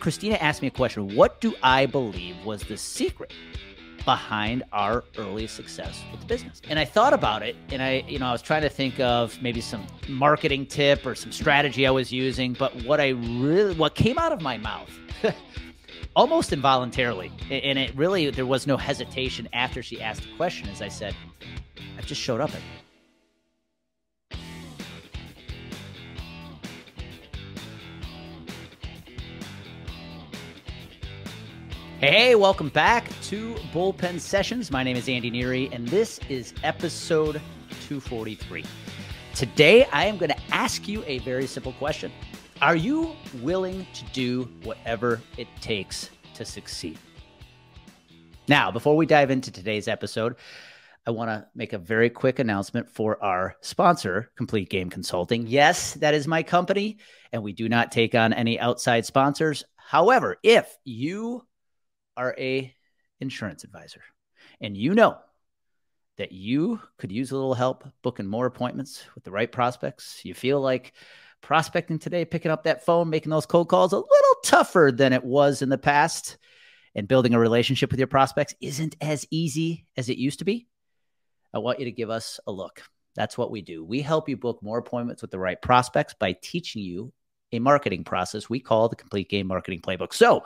Christina asked me a question. What do I believe was the secret behind our early success with the business? And I thought about it, and I was trying to think of maybe some marketing tip or some strategy I was using, but what came out of my mouth almost involuntarily, and there was no hesitation after she asked the question, as I said, I've just showed up every day. Hey, welcome back to Bullpen Sessions. My name is Andy Neary, and this is episode 243. Today, I am going to ask you a very simple question. Are you willing to do whatever it takes to succeed? Now, before we dive into today's episode, I want to make a very quick announcement for our sponsor, Complete Game Consulting. Yes, that is my company, and we do not take on any outside sponsors. However, if you are a insurance advisor and you know that you could use a little help booking more appointments with the right prospects, you feel like prospecting today, picking up that phone, making those cold calls a little tougher than it was in the past, and building a relationship with your prospects isn't as easy as it used to be, I want you to give us a look. That's what we do. We help you book more appointments with the right prospects by teaching you a marketing process we call the Complete Game Marketing Playbook. So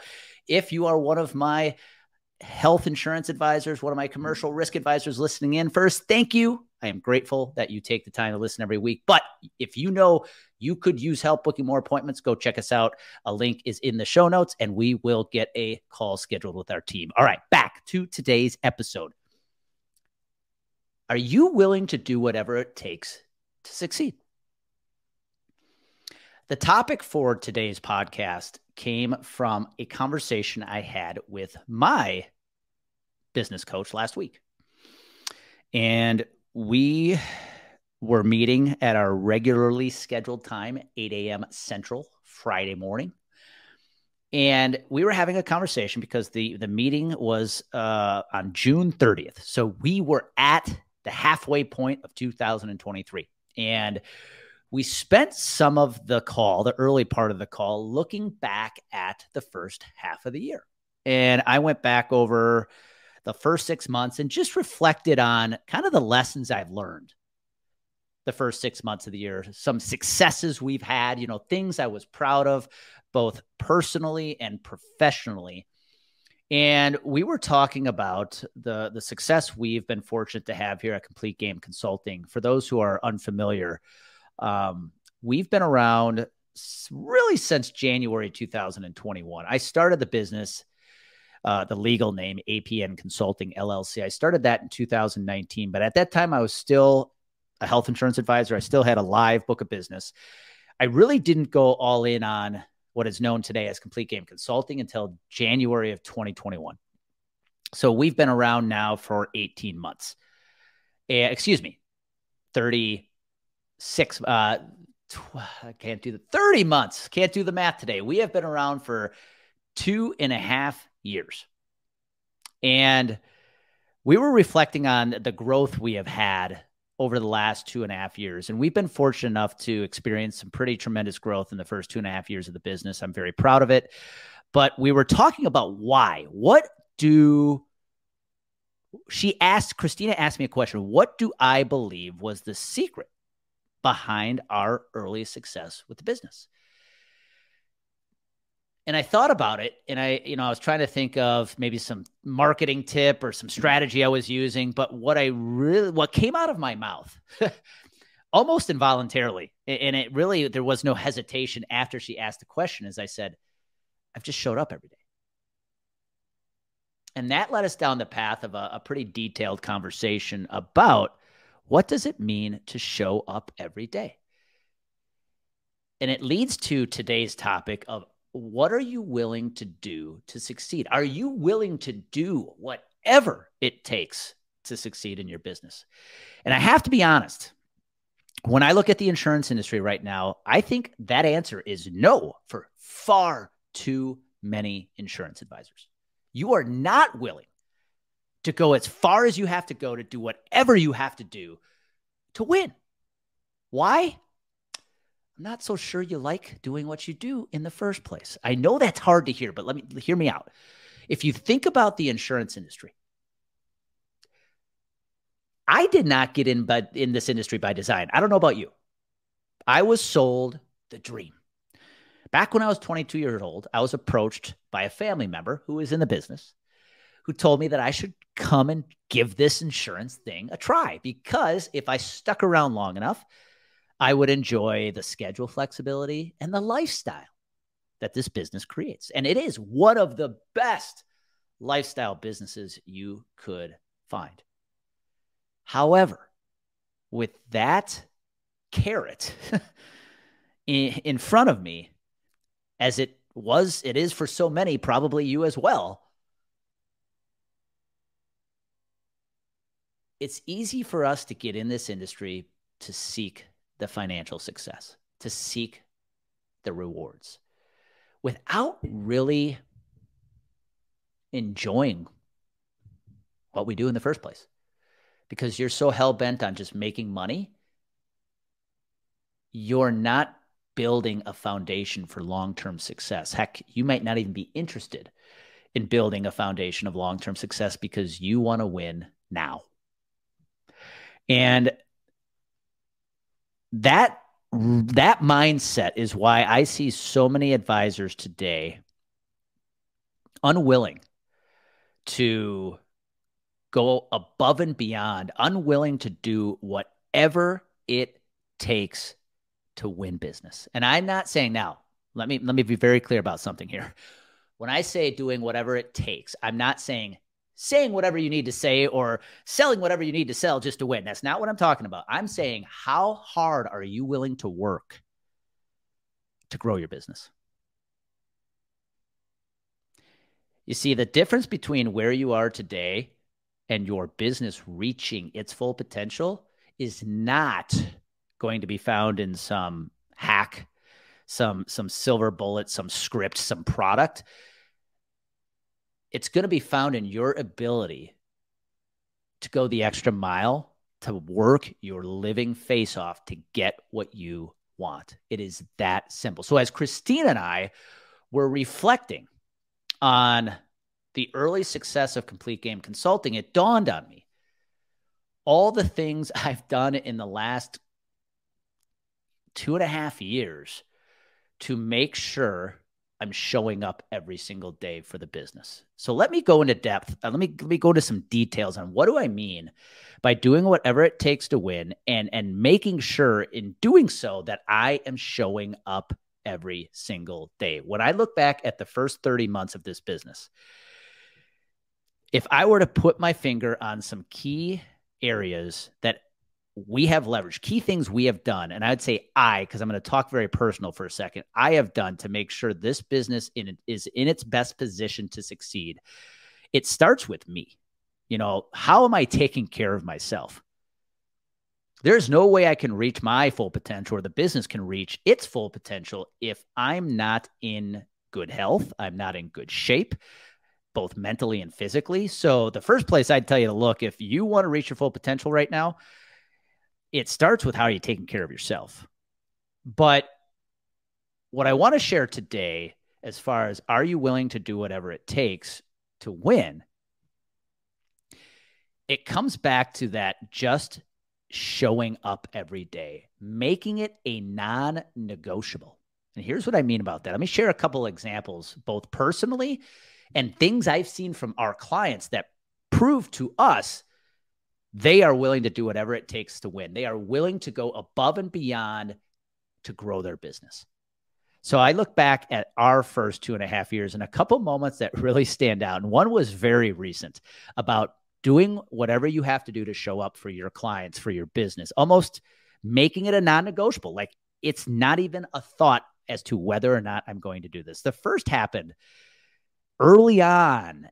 if you are one of my health insurance advisors, one of my commercial risk advisors listening in, first, thank you. I am grateful that you take the time to listen every week. But if you know you could use help booking more appointments, go check us out. A link is in the show notes, and we will get a call scheduled with our team. All right, back to today's episode. Are you willing to do whatever it takes to succeed? The topic for today's podcast came from a conversation I had with my business coach last week. And we were meeting at our regularly scheduled time, 8 a.m. Central, Friday morning. And we were having a conversation because the meeting was on June 30th. So we were at the halfway point of 2023. And we spent some of the call, the early part of the call, looking back at the first half of the year. And I went back over the first 6 months and just reflected on kind of the lessons I've learned the first 6 months of the year, some successes we've had, things I was proud of, both personally and professionally. And we were talking about the success we've been fortunate to have here at Complete Game Consulting. For those who are unfamiliar, we've been around really since January 2021. I started the business, the legal name APN Consulting LLC. I started that in 2019, but at that time I was still a health insurance advisor. I still had a live book of business. I really didn't go all in on what is known today as Complete Game Consulting until January of 2021. So we've been around now for 18 months. 36, I can't do 30 months. Can't do the math today. We have been around for 2.5 years. And we were reflecting on the growth we have had over the last 2.5 years. And we've been fortunate enough to experience some pretty tremendous growth in the first 2.5 years of the business. I'm very proud of it. But we were talking about why. Christina asked me a question. What do I believe was the secret behind our early success with the business? And I thought about it, and I was trying to think of maybe some marketing tip or some strategy I was using, but what came out of my mouth almost involuntarily, and there was no hesitation after she asked the question, as I said, I've just showed up every day. And that led us down the path of a pretty detailed conversation about what does it mean to show up every day? And it leads to today's topic of what are you willing to do to succeed? Are you willing to do whatever it takes to succeed in your business? And I have to be honest, when I look at the insurance industry right now, I think that answer is no for far too many insurance advisors. You are not willing to go as far as you have to go to do whatever you have to do to win. Why? I'm not so sure you like doing what you do in the first place. I know that's hard to hear, but hear me out. If you think about the insurance industry, I did not get in this industry by design. I don't know about you. I was sold the dream. Back when I was 22 years old, I was approached by a family member who is in the business, who told me that I should come and give this insurance thing a try, because if I stuck around long enough, I would enjoy the schedule flexibility and the lifestyle that this business creates. And it is one of the best lifestyle businesses you could find. However, with that carrot in front of me, as it is for so many, probably you as well, it's easy for us to get in this industry to seek the financial success, to seek the rewards, without really enjoying what we do in the first place. Because you're so hell-bent on just making money, you're not building a foundation for long-term success. Heck, you might not even be interested in building a foundation of long-term success because you want to win now. And that mindset is why I see so many advisors today unwilling to go above and beyond, unwilling to do whatever it takes to win business. And I'm not saying, now, let me be very clear about something here. When I say doing whatever it takes, I'm not saying whatever you need to say or selling whatever you need to sell just to win. That's not what I'm talking about. I'm saying, how hard are you willing to work to grow your business? You see, the difference between where you are today and your business reaching its full potential is not going to be found in some hack, some silver bullet, some script, some product. It's going to be found in your ability to go the extra mile, to work your living face off to get what you want. It is that simple. So as Christina and I were reflecting on the early success of Complete Game Consulting, it dawned on me all the things I've done in the last 2.5 years to make sure I'm showing up every single day for the business. So let me go into depth. Let me go into some details on what do I mean by doing whatever it takes to win, and making sure in doing so that I am showing up every single day. When I look back at the first 30 months of this business, if I were to put my finger on some key areas that we have leveraged, key things we have done, and I'd say because I'm going to talk very personal for a second, I have done to make sure this business is in its best position to succeed. It starts with me. How am I taking care of myself? There's no way I can reach my full potential, or the business can reach its full potential, if I'm not in good health, I'm not in good shape, both mentally and physically. So the first place I'd tell you to look, if you want to reach your full potential right now, it starts with how are you taking care of yourself. But what I want to share today, as far as are you willing to do whatever it takes to win, it comes back to that just showing up every day, making it a non-negotiable. And here's what I mean about that. Let me share a couple examples, both personally and things I've seen from our clients that prove to us they are willing to do whatever it takes to win. They are willing to go above and beyond to grow their business. So I look back at our first 2.5 years and a couple moments that really stand out. And one was very recent, about doing whatever you have to do to show up for your clients, for your business, almost making it a non-negotiable. Like, it's not even a thought as to whether or not I'm going to do this. The first happened early on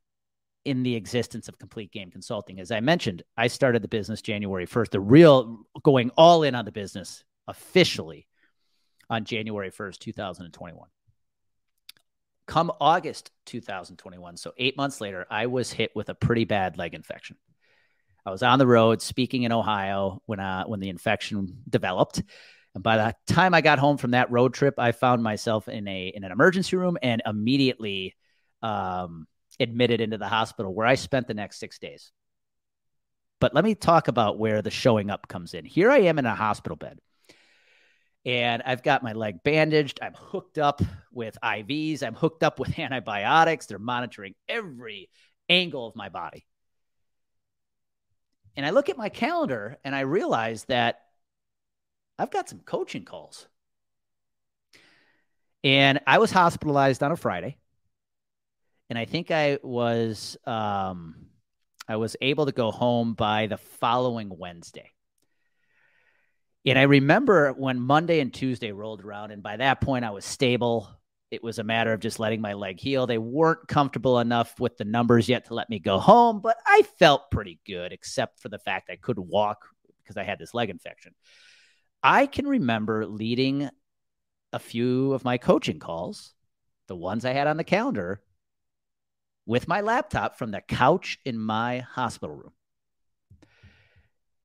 in the existence of Complete Game Consulting. As I mentioned, I started the business January 1st, the real going all in on the business officially on January 1st, 2021. Come August 2021, so 8 months later, I was hit with a pretty bad leg infection. I was on the road speaking in Ohio when the infection developed. And by the time I got home from that road trip, I found myself in an emergency room and immediately admitted into the hospital, where I spent the next 6 days. But let me talk about where the showing up comes in. Here I am in a hospital bed, and I've got my leg bandaged. I'm hooked up with IVs. I'm hooked up with antibiotics. They're monitoring every angle of my body. And I look at my calendar and I realize that I've got some coaching calls. And I was hospitalized on a Friday. And I think I was able to go home by the following Wednesday. And I remember when Monday and Tuesday rolled around, and by that point I was stable. It was a matter of just letting my leg heal. They weren't comfortable enough with the numbers yet to let me go home, but I felt pretty good, except for the fact I couldn't walk because I had this leg infection. I can remember leading a few of my coaching calls, the ones I had on the calendar, with my laptop from the couch in my hospital room.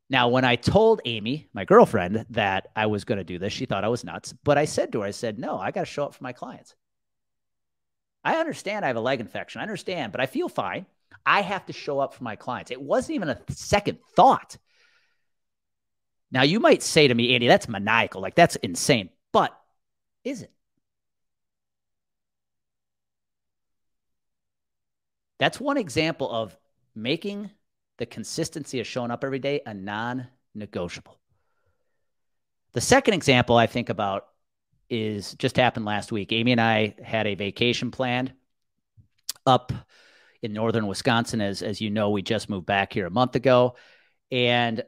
Now, when I told Amy, my girlfriend, that I was going to do this, she thought I was nuts. But I said to her, I said, no, I got to show up for my clients. I understand I have a leg infection. I understand, but I feel fine. I have to show up for my clients. It wasn't even a second thought. Now, you might say to me, Andy, that's maniacal. Like, that's insane. But is it? That's one example of making the consistency of showing up every day a non-negotiable. The second example I think about is just happened last week. Amy and I had a vacation planned up in northern Wisconsin. As you know, we just moved back here a month ago. And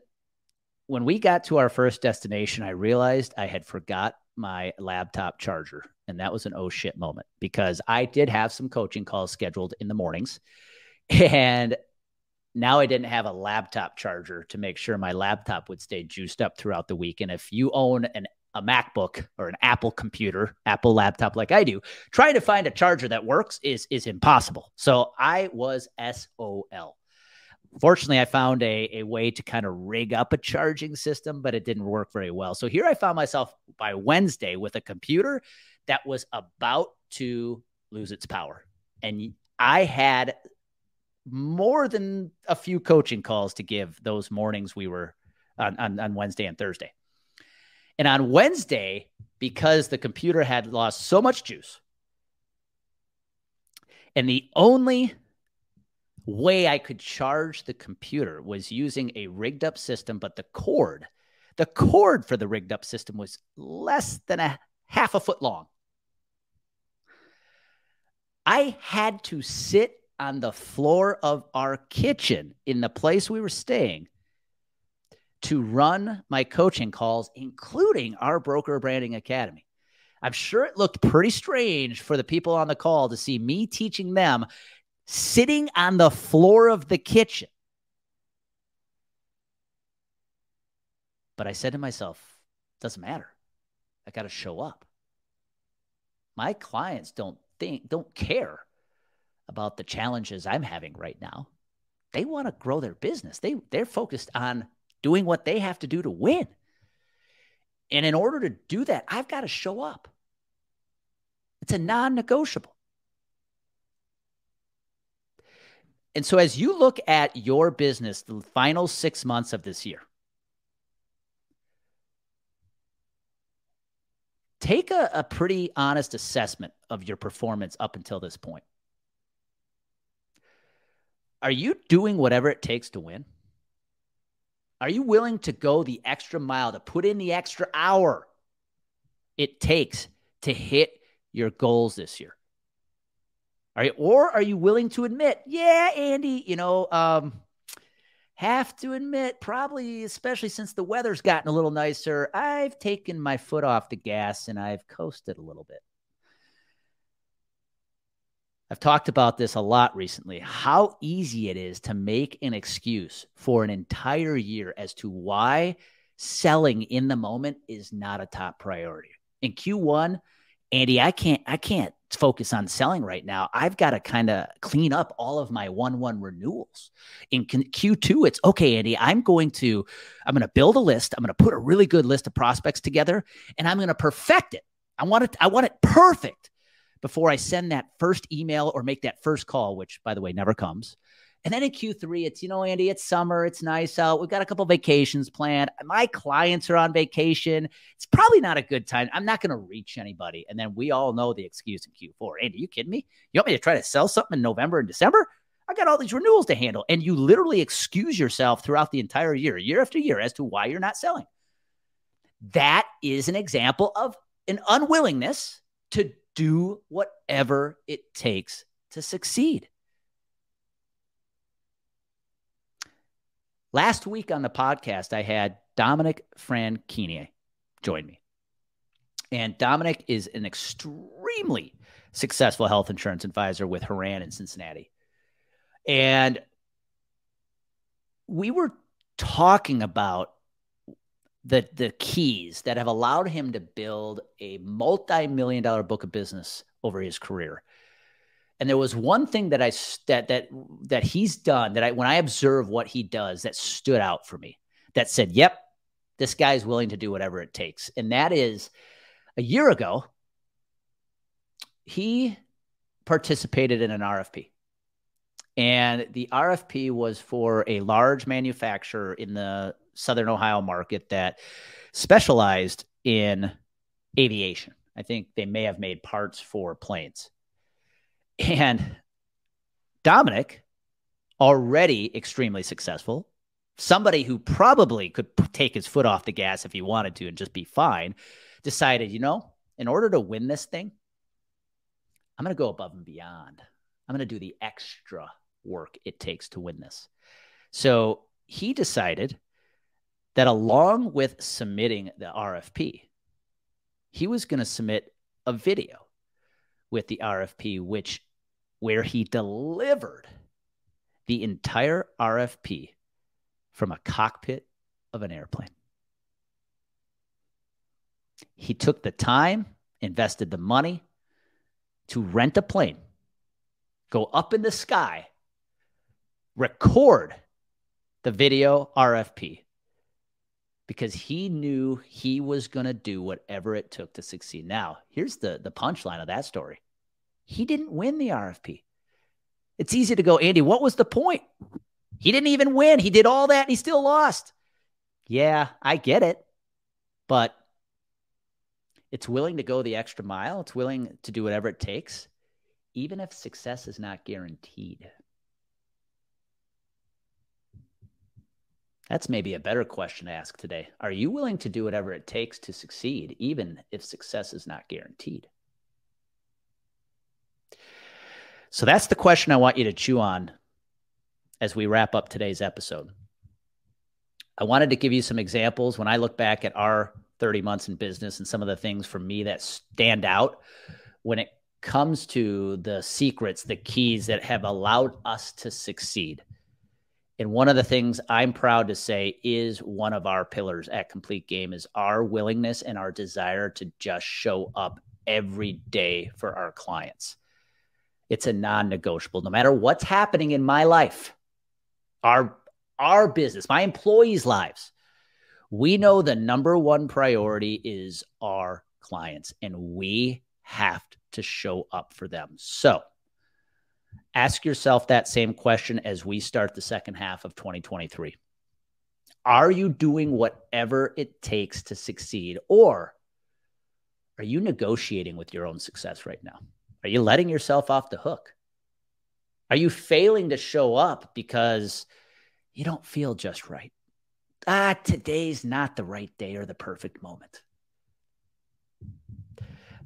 when we got to our first destination, I realized I had forgot my laptop charger. And that was an oh shit moment, because I did have some coaching calls scheduled in the mornings. And now I didn't have a laptop charger to make sure my laptop would stay juiced up throughout the week. And if you own a MacBook or an Apple computer, Apple laptop like I do, trying to find a charger that works is impossible. So I was SOL. Fortunately, I found a way to kind of rig up a charging system, but it didn't work very well. So here I found myself by Wednesday with a computer that was about to lose its power. And I had more than a few coaching calls to give those mornings we were on Wednesday and Thursday. And on Wednesday, because the computer had lost so much juice, and the only way I could charge the computer was using a rigged up system, but the cord for the rigged up system was less than a half a foot long. I had to sit on the floor of our kitchen in the place we were staying to run my coaching calls, including our Broker Branding Academy. I'm sure it looked pretty strange for the people on the call to see me teaching them sitting on the floor of the kitchen. But I said to myself, doesn't matter. I got to show up. My clients don't care about the challenges I'm having right now. They want to grow their business. They're focused on doing what they have to do to win. And in order to do that, I've got to show up. It's a non-negotiable. And so as you look at your business, the final 6 months of this year, take a pretty honest assessment of your performance up until this point. Are you doing whatever it takes to win? Are you willing to go the extra mile, to put in the extra hour it takes to hit your goals this year? Or are you willing to admit, yeah, Andy, have to admit, probably, especially since the weather's gotten a little nicer, I've taken my foot off the gas and I've coasted a little bit. I've talked about this a lot recently, how easy it is to make an excuse for an entire year as to why selling in the moment is not a top priority. In Q1, Andy, I can't focus on selling right now, I've got to kind of clean up all of my 1-1 renewals. In Q2, it's okay, Andy, I'm going to build a list. I'm going to put a really good list of prospects together, and I'm going to perfect it. I want it perfect before I send that first email or make that first call, which, by the way, never comes. And then in Q3, it's, Andy, it's summer. It's nice out. We've got a couple vacations planned. My clients are on vacation. It's probably not a good time. I'm not going to reach anybody. And then we all know the excuse in Q4. Andy, you kidding me? You want me to try to sell something in November and December? I got all these renewals to handle. And you literally excuse yourself throughout the entire year after year, as to why you're not selling. That is an example of an unwillingness to do whatever it takes to succeed. Last week on the podcast, I had Dominic Franchini join me. And Dominic is an extremely successful health insurance advisor with Haran in Cincinnati. And we were talking about the keys that have allowed him to build a multi-million-dollar book of business over his career. And there was one thing that he's done that when I observe what he does, that stood out for me, that said, yep, this guy's willing to do whatever it takes. And that is, a year ago, he participated in an RFP. And the RFP was for a large manufacturer in the Southern Ohio market that specialized in aviation. I think they may have made parts for planes. And Dominic, already extremely successful, somebody who probably could take his foot off the gas if he wanted to and just be fine, decided, in order to win this thing, I'm going to go above and beyond. I'm going to do the extra work it takes to win this. So he decided that along with submitting the RFP, he was going to submit a video with the RFP, where he delivered the entire RFP from a cockpit of an airplane. He took the time, invested the money to rent a plane, go up in the sky, record the video RFP, because he knew he was going to do whatever it took to succeed. Now, here's the punchline of that story. He didn't win the RFP. It's easy to go, Andy, what was the point? He didn't even win. He did all that and he still lost. Yeah, I get it. But it's willing to go the extra mile. It's willing to do whatever it takes, even if success is not guaranteed. That's maybe a better question to ask today. Are you willing to do whatever it takes to succeed, even if success is not guaranteed? So that's the question I want you to chew on as we wrap up today's episode. I wanted to give you some examples when I look back at our 30 months in business and some of the things for me that stand out when it comes to the secrets, the keys that have allowed us to succeed. And one of the things I'm proud to say is one of our pillars at Complete Game is our willingness and our desire to just show up every day for our clients. It's a non-negotiable. No matter what's happening in my life, our business, my employees' lives, we know the number one priority is our clients, and we have to show up for them. So ask yourself that same question as we start the second half of 2023. Are you doing whatever it takes to succeed, or are you negotiating with your own success right now? Are you letting yourself off the hook? Are you failing to show up because you don't feel just right? Today's not the right day or the perfect moment.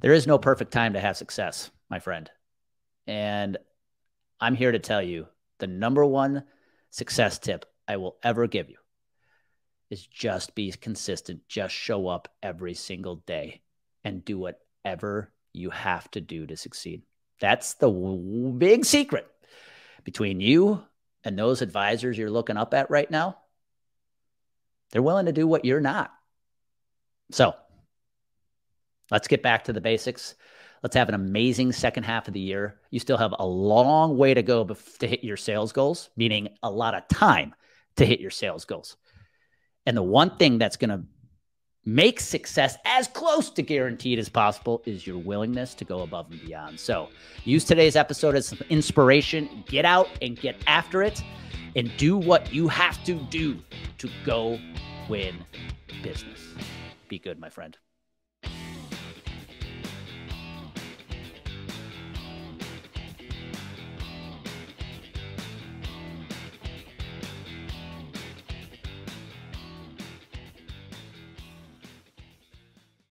There is no perfect time to have success, my friend. And I'm here to tell you the number one success tip I will ever give you is just be consistent. Just show up every single day and do whatever you have to do to succeed. That's the big secret between you and those advisors you're looking up at right now. They're willing to do what you're not. So let's get back to the basics. Let's have an amazing second half of the year. You still have a long way to go to hit your sales goals, meaning a lot of time to hit your sales goals. And the one thing that's going to make success as close to guaranteed as possible is your willingness to go above and beyond. So use today's episode as some inspiration. Get out and get after it and do what you have to do to go win business. Be good, my friend.